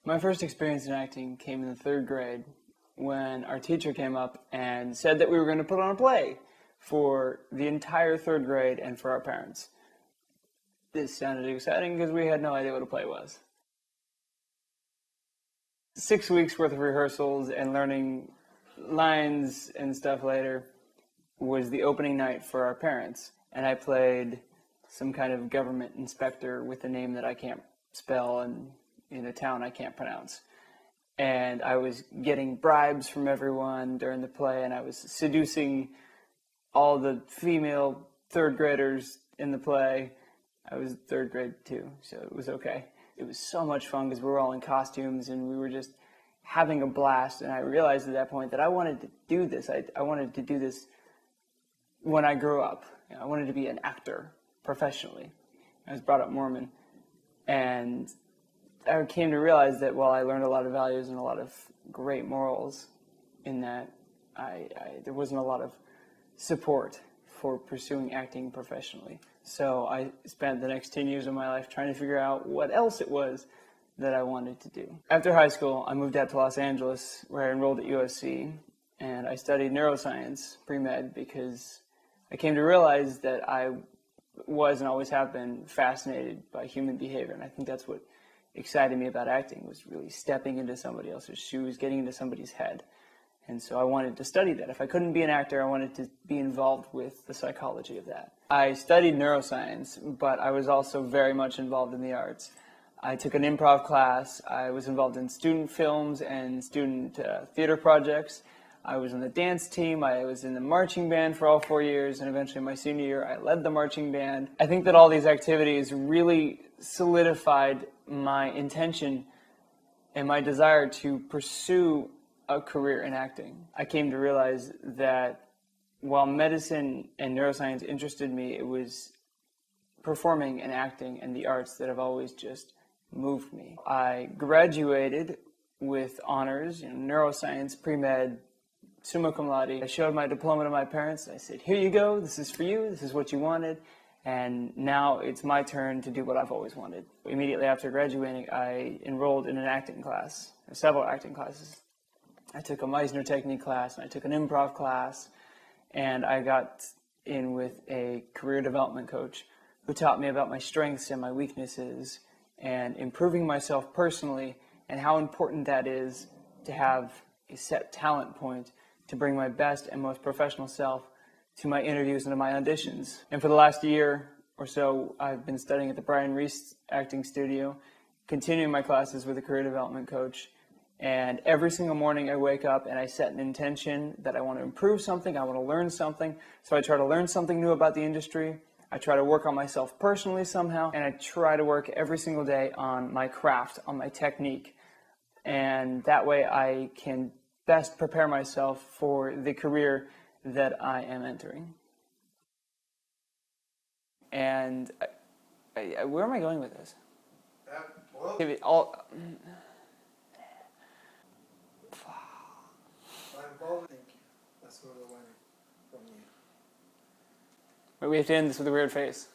My first experience in acting came in the third grade when our teacher came up and said that we were going to put on a play for the entire third grade and for our parents. This sounded exciting because we had no idea what a play was. 6 weeks worth of rehearsals and learning lines and stuff later was the opening night for our parents, and I played some kind of government inspector with a name that I can't spell and in a town I can't pronounce. And I was getting bribes from everyone during the play, and I was seducing all the female third graders in the play. I was third grade too, so it was okay. It was so much fun because we were all in costumes and we were just having a blast, and I realized at that point that I wanted to do this. I wanted to do this when I grew up. You know, I wanted to be an actor professionally. I was brought up Mormon, and I came to realize that while I learned a lot of values and a lot of great morals in that, there wasn't a lot of support for pursuing acting professionally. So I spent the next 10 years of my life trying to figure out what else it was that I wanted to do. After high school, I moved out to Los Angeles, where I enrolled at USC, and I studied neuroscience, pre-med, because I came to realize that I was and always have been fascinated by human behavior, and I think that's what excited me about acting, was really stepping into somebody else's shoes, getting into somebody's head. And so I wanted to study that. If I couldn't be an actor, I wanted to be involved with the psychology of that. I studied neuroscience, but I was also very much involved in the arts. I took an improv class. I was involved in student films and student theater projects. I was in the dance team. I was in the marching band for all 4 years, and eventually my senior year, I led the marching band. I think that all these activities really solidified my intention and my desire to pursue a career in acting. I came to realize that while medicine and neuroscience interested me, it was performing and acting and the arts that have always just moved me. I graduated with honors in neuroscience, pre-med, summa cum laude. I showed my diploma to my parents. I said, "Here you go, this is for you, this is what you wanted, and now it's my turn to do what I've always wanted." Immediately after graduating, I enrolled in an acting class, several acting classes. I took a Meisner technique class, and I took an improv class, and I got in with a career development coach who taught me about my strengths and my weaknesses and improving myself personally, and how important that is to have a set talent point to bring my best and most professional self to my interviews and to my auditions. And for the last year or so, I've been studying at the Brian Reese Acting Studio, continuing my classes with a career development coach. And every single morning I wake up and I set an intention that I want to improve something, I want to learn something. So I try to learn something new about the industry. I try to work on myself personally somehow, and I try to work every single day on my craft, on my technique. And that way I can best prepare myself for the career that I am entering. And where am I going with this? Thank you. That's what I wanted from you. Wait, we have to end this with a weird face.